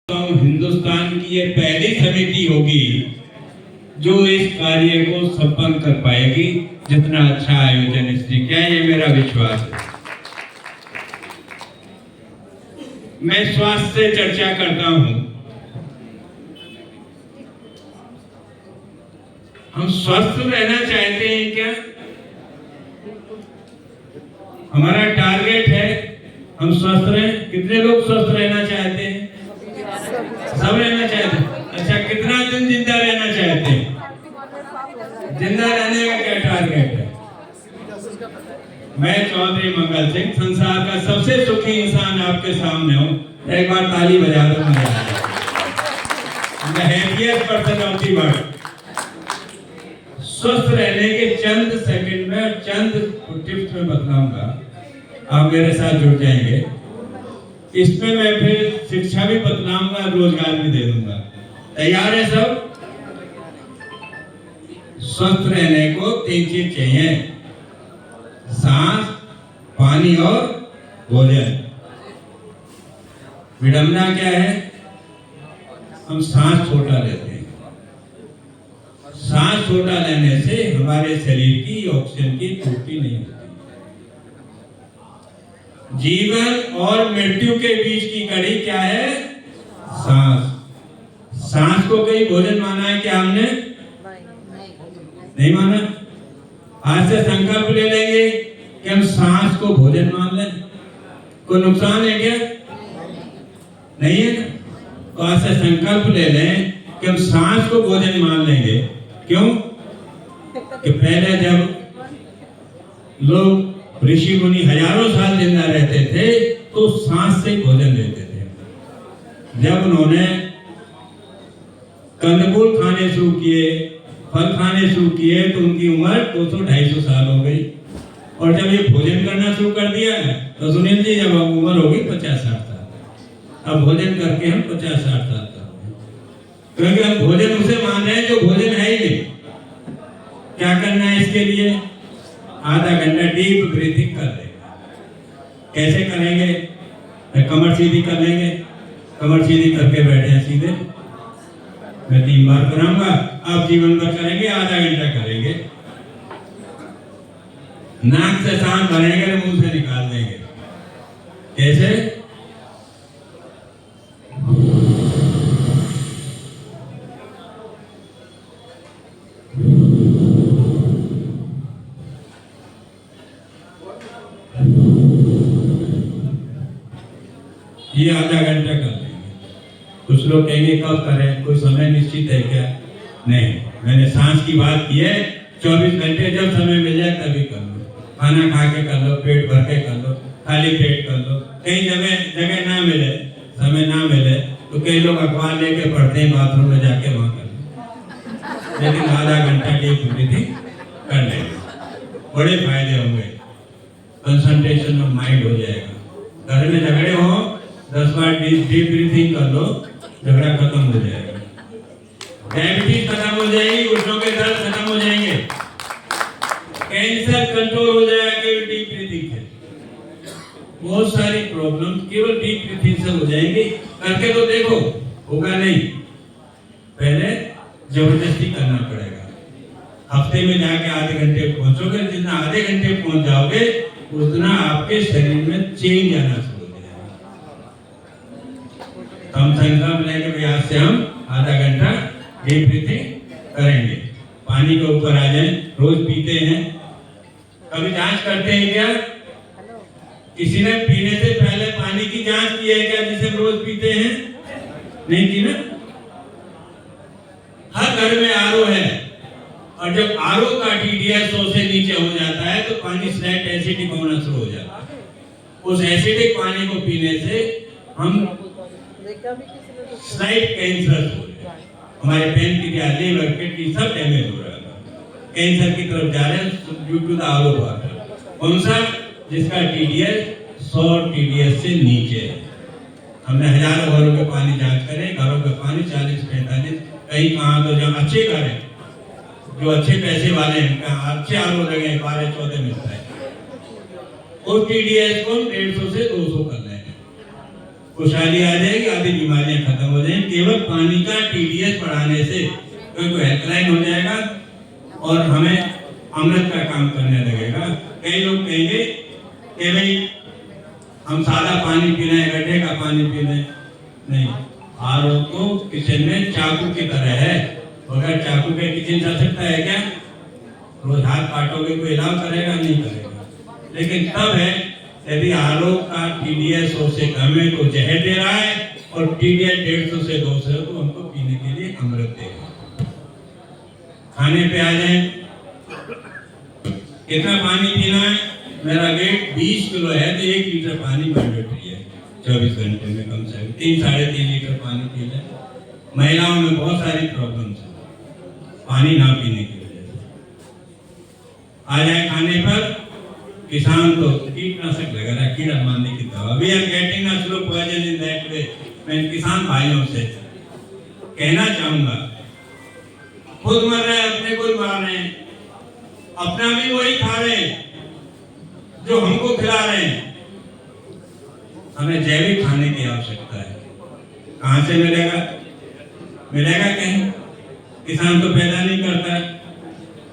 हिंदुस्तान की ये पहली समिति होगी जो इस कार्य को संपन्न कर पाएगी। जितना अच्छा आयोजन इसने किया, ये मेरा विश्वास है। मैं स्वास्थ्य से चर्चा करता हूं। हम स्वस्थ रहना चाहते हैं क्या? हमारा टारगेट है हम स्वस्थ रहें। कितने लोग स्वस्थ रहना चाहते हैं? सब रहना चाहते हैं। अच्छा, कितना दिन जिंदा रहना चाहते हैं? जिंदा रहने का क्या टारगेट है? मैं चौधरी मंगल सिंह, संसार का सबसे सुखी इंसान आपके सामने हूँ। एक बार ताली बजा दो। मैं happiest person of the world. स्वस्थ रहने के चंद सेकंड में और चंद टिप्स में बतलाऊंगा, आप मेरे साथ जुड़ जाएंगे। इसमें मैं फिर शिक्षा भी बतलाऊंगा, रोजगार भी दे दूंगा। तैयार है सब? स्वस्थ रहने को 3 चीज चाहिए: सांस, पानी और भोजन। विडंबना क्या है? हम सांस छोटा लेते हैं। सांस छोटा लेने से हमारे शरीर की ऑक्सीजन की पूर्ति नहीं होती। जीवन और मृत्यु के बीच की कड़ी क्या है? सांस। सांस को कहीं भोजन माना है क्या हमने? नहीं माना। आज से संकल्प ले लेंगे कि हम सांस को भोजन मान लें। कोई नुकसान है क्या? नहीं है ना? तो आज से संकल्प ले लें कि हम सांस को भोजन मान लेंगे। क्यों? कि पहले जब लोग ऋषि मुनि हजारों साल जिंदा रहते थे तो सांस से भोजन लेते थे। जब उन्होंने कंदमूल खाने शुरू किए, फल खाने शुरू किए, तो उनकी उम्र 200-250 साल हो गई। और जब ये भोजन करना शुरू कर दिया तो सुनील जी, जब उम्र होगी 50-60 साल, अब भोजन करके हम 50-60 साल का, क्योंकि हम भोजन उसे मान रहे हैं जो भोजन है ही नहीं। क्या करना है इसके लिए? आधा घंटा डीप ब्रीथिंग कर लेंगे। कैसे करेंगे? कमर सीधी कर लेंगे। कमर सीधी करके बैठे हैं सीधे। मैं 3 बार कराऊंगा, आप जीवन भर करेंगे, आधा घंटा करेंगे। नाक से सांस भरेंगे, मुंह से निकाल देंगे। कैसे? ये आधा घंटा कर लेंगे। कुछ लोग कहेंगे कब करें, कोई समय निश्चित है क्या? नहीं, मैंने सांस की बात की है। 24 घंटे जब समय मिल जाए तभी कर लो। खाना खा के कर लो, पेट भर के कर लो, खाली पेट कर लो। कहीं जगह ना मिले, समय ना मिले तो कई लोग अखबार लेके पढ़ते हैं बाथरूम में जाके, वहां कर लो। लेकिन आधा घंटा डीप ब्रीथिंग कर लेंगे, बड़े फायदे होंगे। कंसंट्रेशन ऑफ माइंड हो जाएगा। घर में झगड़े हो, 10 बार डीप ब्रीथिंग कर लो, झगड़ा खत्म हो जाएगा। डायबिटीज खत्म हो जाएगी, घुटनों के दर्द खत्म हो जाएंगे, कैंसर कंट्रोल हो जाएगा केवल डीप ब्रीथिंग से। बहुत सारी प्रॉब्लम केवल डीप ब्रीथिंग से हो जाएंगी। करके तो देखो, होगा नहीं। पहले जबरदस्ती करना पड़ेगा। हफ्ते में जाके आधे घंटे पहुंचोगे, जितना आधे घंटे पहुंच जाओगे उतना आपके शरीर में चेंज आना शुरू हो जाएगा। हम संकल्प लेंगे कि आज से हम आधा घंटा डीप ब्रीथिंग करेंगे। पानी के ऊपर आ जाए। रोज पीते हैं, कभी जांच करते हैं क्या? किसी ने पीने से पहले पानी की जांच की है क्या, जिसे रोज पीते हैं? नहीं की ना? हर घर में आरओ है, और जब आरओ का TDS 100 से नीचे हो जाता है तो पानी स्लाइट एसिडिक होना शुरू हो जाता है। उस एसिडिक पानी को पीने से हम स्लाइट कैंसर हो रहे हैं। हमारे पैनक्रियास, लीवर, किडनी सब डैमेज हो रहा है, कैंसर की तरफ जा रहे हैं due to the RO water. कौन सा? जिसका TDS 100 TDS से नीचे है। हमने हजारों घरों के पानी जांच करे, घरों के पानी 40-45, कहीं कहाँ तो जब अच्छे घर हैं, जो अच्छे पैसे वाले हैं, अच्छे आरओ लगे 12-14 मिलता है, और TDS को 150 से 200 कर लेंगे। खुशहाली आ जाएगी, आधी बीमारियां खत्म हो जाएगी। केवल पानी का टीडीएस बढ़ाने से कोई हेल्पलाइन हो जाएगा और हमें अमृत का काम करने लगेगा। कई लोग कहेंगे कि भाई हम सादा पानी पी रहे हैं, गड्ढे का पानी पी रहे हैं। नहीं, आरओ तो किचन में चाकू की तरह है। अगर चाकू के किचन जा सकता है क्या? रोज हाथ काटोगे कोई इलाज करेगा? नहीं करेगा। लेकिन तब है यदि आरओ का टीडीएस 100 से कम है तो जहर दे रहा है, और टीडीएस 150 से 200 तो हमको पीने के लिए अमृत देगा। खाने पे आ जाए, कितना पानी पीना है? मेरा वेट 20 किलो है तो 1 लीटर पानी मैंडेटरी है 24 घंटे में, कम से कम 3-3.5 लीटर पानी पी लें। महिलाओं में बहुत सारी प्रॉब्लम्स है पानी ना पीने की वजह से। आ जाए खाने पर, किसान तो कीटनाशक लगा रहा है, कीड़ा मारने की दवा। We are getting a slow poison in that way. मैं किसान भाइयों से कहना चाहूंगा, खुद मर रहे हैं, अपने को मार रहे हैं, अपना भी वही खा रहे हैं जो हमको खिला रहे हैं। हमें जैविक खाने की आवश्यकता है। कहां से मिलेगा? मिलेगा कहीं? किसान तो पैदा नहीं करता।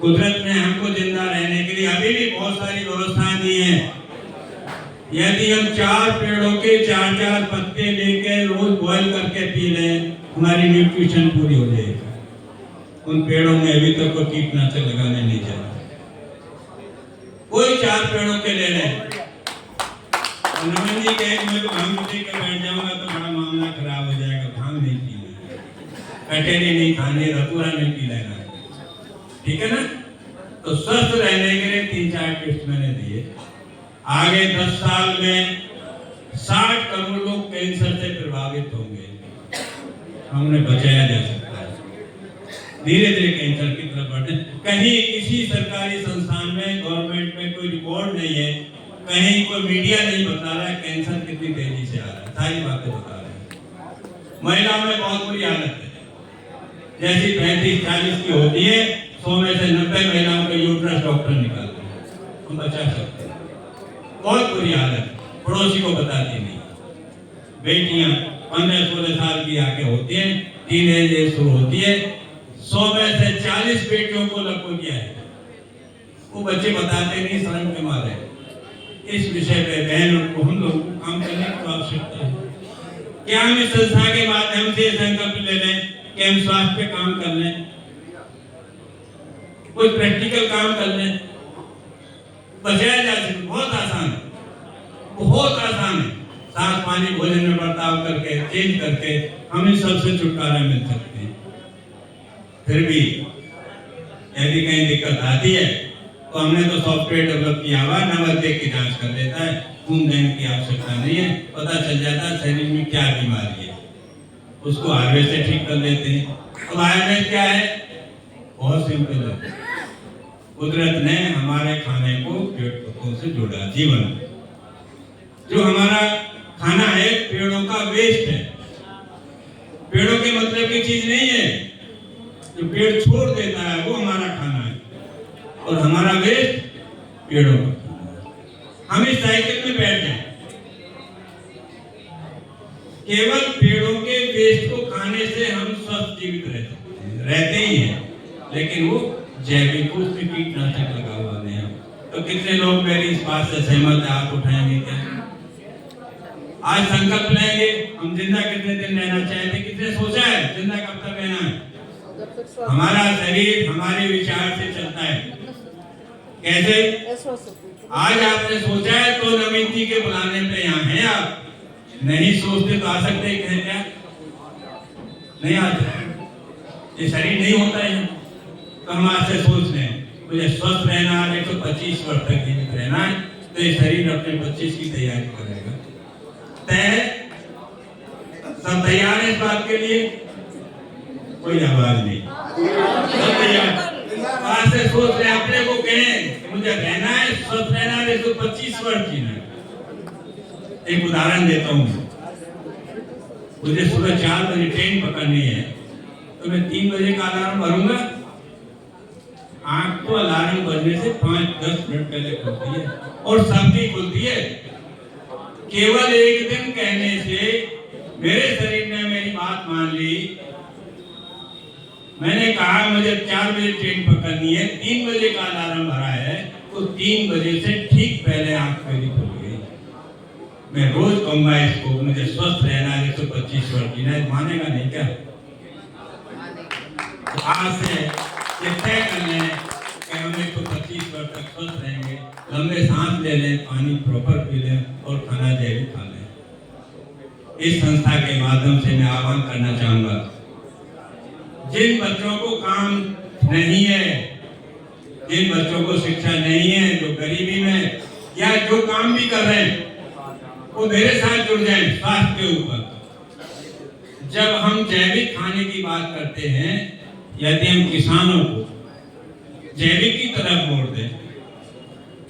कुदरत ने हमको जिंदा रहने के लिए अभी भी बहुत सारी व्यवस्थाएं दी हैं। यदि हम 4 पेड़ों के 4-4 पत्ते लेके रोज बॉईल करके पी लें, हमारी न्यूट्रिशन पूरी हो जाएगी। उन पेड़ों में अभी तक कोई कीटनाशक लगाने नहीं चाहिए। कोई 4 पेड़ों के ले लें। नमन जी कहे मैं तो भांग पी के बैठ जाऊंगा तो बड़ा मामला खराब हो जाएगा। भांग नहीं पीना, कटेरी नहीं खानी, रतुआ नहीं पी लेना, ठीक है ना? तो स्वस्थ रहने के लिए 3-4 टिप्स मैंने दिए। आगे 10 साल में 60 करोड़ लोग कैंसर से प्रभावित होंगे, हमने बचाया जा सकता है। धीरे धीरे कैंसर की तरफ बढ़े। कहीं किसी सरकारी संस्थान में, गवर्नमेंट में कोई रिकॉर्ड नहीं है, कहीं कोई मीडिया नहीं बता रहा है कैंसर कितनी तेजी से आ रहा है। सारी बातें बता रहे हैं। महिलाओं में बहुत बुरी हालत है। जैसी 35-40 की होती है, 100 में से 90 महिलाओं का यूट्रस डॉक्टर निकालते हैं। हम बचा सकते हैं। बहुत बुरी हालत, पड़ोसी को बताती नहीं। बेटियां 15-16 साल की आके होती हैं, टीनेज एज शुरू होती है। 100 में से 40 बेटियों को लकोलिया है। वो बच्चे बताते नहीं, शर्म के मारे। इस विषय पे बहनों को, हम लोगों को काम करने की आवश्यकता है। क्या हम इस संस्था के माध्यम से संकल्प ले लें कि हम स्वास्थ्य पे काम कर लें, कोई प्रैक्टिकल काम कर लें, बचाया जा सकता। बहुत आसान है, बहुत आसान है। साफ पानी भोजन में बर्ताव करके, चेंज करके हम इस सबसे छुटकारा मिल सकते हैं। फिर भी यदि कहीं दिक्कत आती है तो हमने तो सॉफ्टवेयर डेवलप किया हुआ, नवद्य की जांच कर लेता है, खून देने की आवश्यकता नहीं है, पता चल जाता है शरीर में क्या बीमारी है, उसको आयुर्वेद से ठीक कर लेते हैं। अब आयुर्वेद क्या है? बहुत सिंपल है। कुदरत ने हमारे खाने को पेड़ पौधों से जोड़ा। जीवन जो हमारा खाना है पेड़ों का वेस्ट है। पेड़ों के मतलब की चीज नहीं है। जो पेड़ छोड़ देता है वो हमारा खाना है, और हमारा वेस्ट पेड़ों का। हम इस साइकिल में बैठ जाए, केवल पेड़ों के वेस्ट को खाने से हम स्वस्थ जीवित रहते ही हैं, लेकिन वो जैविक, उसमें कीटनाशक लगा हुआ नहीं है। तो कितने लोग मेरी इस बात से सहमत है? आप उठाएंगे क्या? आज संकल्प लेंगे हम जिंदा कितने दिन रहना चाहते, कितने सोचा है जिंदा कब तक रहना है? हमारा शरीर हमारे विचार से चलता है। कैसे? आज आपने सोचा है तो नवीन जी के बुलाने पे यहाँ हैं आप। नहीं सोचते तो आ सकते हैं क्या? नहीं आते। ये शरीर नहीं होता है। तो हम आज से सोच रहे हैं मुझे स्वस्थ रहना है, 125 वर्ष तक जीवित रहना है, तो ये शरीर अपने 25 की तैयारी करेगा। तय सब तैयार है इस बात के लिए? कोई आवाज नहीं। सब तैयार। आज से सोच रहे अपने को कहें मुझे रहना है, स्वस्थ रहना है, 125 वर्ष जीना है। एक उदाहरण देता हूँ। मुझे सुबह 4 बजे ट्रेन पकड़नी है, तो मैं 3 बजे का अलार्म भरूंगा। आंख तो अलार्म बजने से 5-10 मिनट पहले खुलती है, और सबकी खुलती है। केवल एक दिन कहने से मेरे शरीर ने मेरी बात मान ली हुई, मैंने कहा मुझे 4 बजे ट्रेन पकड़नी है, 3 बजे का अलार्म भरा है, तो 3 बजे से ठीक पहले आंख मेरी खुल गई। मैं रोज कहूंगा इसको, मुझे स्वस्थ रहना है, 125 वर्ष जीना है, मानेगा नहीं क्या? तो आज से ये तय कर लें कि हम 125 वर्ष तक स्वस्थ रहेंगे, लंबे सांस ले लें, पानी प्रॉपर पी लें और खाना जैविक खा लें। इस संस्था के माध्यम से मैं आह्वान करना चाहूंगा, जिन बच्चों को काम नहीं है, जिन बच्चों को शिक्षा नहीं है, जो गरीबी में या जो काम भी कर रहे हैं, वो मेरे साथ जुड़ जाएं स्वास्थ्य के ऊपर। जब हम जैविक खाने की बात करते हैं, यदि हम किसानों को जैविक की तरफ मोड़ दें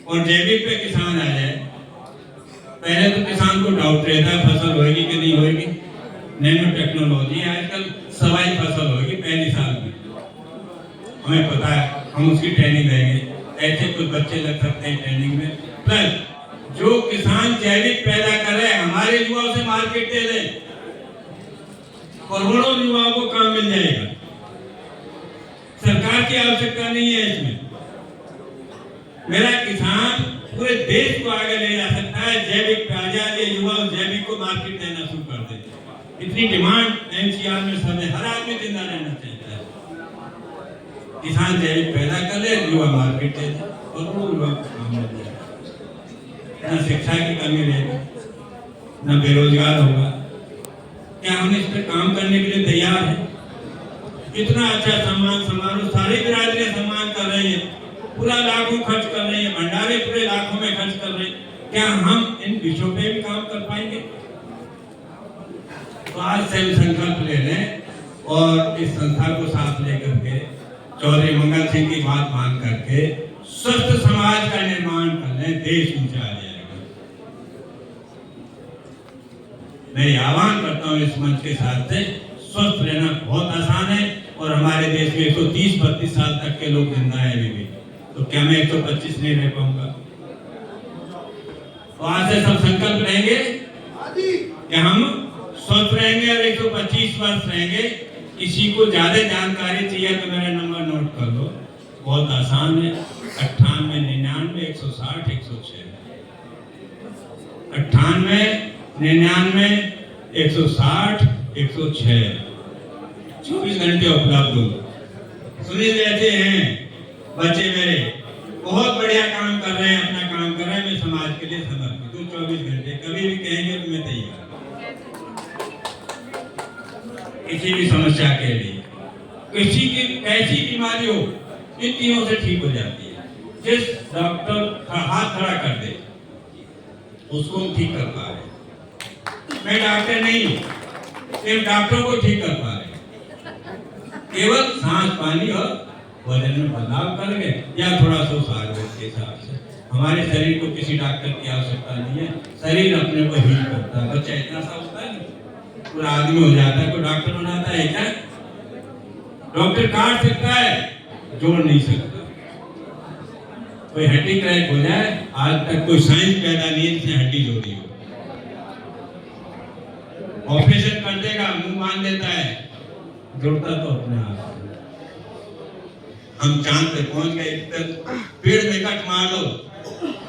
और जैविक पे किसान आ जाए, पहले तो किसान को डाउट रहता है फसल होगी कि नहीं होगी, नैनो टेक्नोलॉजी आजकल सवाई फसल होगी पहली साल में, हमें पता है, हम उसकी ट्रेनिंग देंगे, ऐसे कुछ बच्चे लग सकते हैं ट्रेनिंग में। प्लस जो किसान जैविक पैदा कर रहे हैं, हमारे युवाओं से मार्केट दे दें, करोड़ों युवाओं को काम मिल जाएगा। सरकार की आवश्यकता नहीं है इसमें। मेरा किसान पूरे देश को आगे ले जा सकता है, जैविक पे आ जाए, ये युवा जैविक को मार्केट देना शुरू कर दे। इतनी डिमांड एनसीआर में सब है, हर आदमी जिंदा रहना चाहता है। किसान जैविक पैदा कर ले, युवा मार्केट दे दे और वो युवा को काम मिल जाए। न शिक्षा की कमी रहेगी, न बेरोजगार होगा। क्या हम इस पर काम करने के लिए तैयार हैं? इतना अच्छा सम्मान समारोह सारी बिरादरी सम्मान कर रही है, पूरा लाखों खर्च कर रही है, भंडारे पूरे लाखों में खर्च कर रहे हैं। क्या हम इन विषयों पे भी काम कर पाएंगे? तो आज से हम संकल्प ले लें और इस संस्था को साथ लेकर के चौधरी मंगल सिंह की बात मान करके स्वस्थ समाज का निर्माण कर लें, देश ऊंचा आ जाएगा। मैं आह्वान करता हूँ इस मंच के साथ से, स्वस्थ रहना बहुत आसान है और हमारे देश में 130-32 साल तक के लोग जिंदा है अभी भी, तो क्या मैं 125 नहीं रह पाऊंगा? तो आज से सब संकल्प रहेंगे कि हम स्वस्थ रहेंगे और 125 वर्ष रहेंगे। किसी को ज्यादा जानकारी चाहिए तो मेरा नंबर नोट कर लो, बहुत आसान है, 98 99 160 106, 98 99 160 106, 24 घंटे उपलब्ध हो। सुनील जैसे हैं बच्चे मेरे, बहुत बढ़िया काम कर रहे हैं, अपना काम कर रहे हैं, मैं समाज के लिए समर्पित हूँ। 24 घंटे कभी भी कहेंगे तो मैं तैयार, किसी भी समस्या के लिए, किसी की कैसी बीमारी हो, इन तीनों से ठीक हो जाती है। जिस डॉक्टर का हाथ खड़ा कर दे उसको हम ठीक कर पा रहे। मैं डॉक्टर नहीं हूँ, सिर्फ डॉक्टरों को ठीक कर पा रहे, केवल सांस पानी और वजन में बदलाव कर गए या थोड़ा सा आयुर्वेद के हिसाब से। हमारे शरीर को किसी डॉक्टर की आवश्यकता नहीं है, शरीर अपने को हील करता है। बच्चा इतना सा होता है पूरा आदमी हो जाता है, कोई डॉक्टर बनाता है क्या? डॉक्टर काट सकता है, जोड़ नहीं सकता। कोई हड्डी क्रैक हो जाए, आज तक कोई साइंस पैदा नहीं है जिसने हड्डी जोड़ी हो। ऑपरेशन कर देगा, मुंह बांध देता है, जोड़ता तो अपने आप। हम चांद पे पहुंच गए, पेड़ में कट मार लो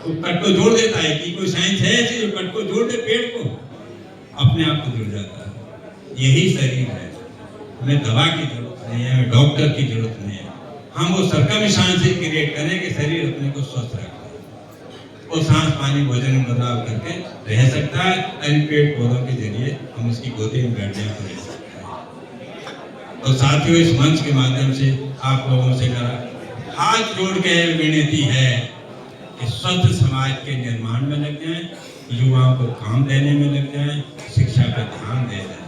तो कट को जोड़ देता है। कि कोई साइंस है ऐसी जो कट को जोड़ दे, पेड़ को अपने आप को जुड़ जाता है। यही शरीर है, हमें दवा की जरूरत नहीं है, हमें डॉक्टर की जरूरत नहीं है। हम वो सर्कमस्टांसेस क्रिएट करें कि शरीर अपने को स्वस्थ रखे, वो सांस पानी भोजन में बदलाव करके रह सकता है। इन पेड़ पौधों के जरिए हम उसकी गोदी में बैठ जाए तो रह सकता है। तो साथियों, इस मंच के माध्यम से आप लोगों से मेरा हाथ जोड़ के विनती है कि स्वस्थ समाज के निर्माण में लग जाएं, युवाओं को काम देने में लग जाएं, शिक्षा पर ध्यान दे दें,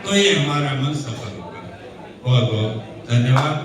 तो ये हमारा मन सफल होगा। बहुत बहुत धन्यवाद।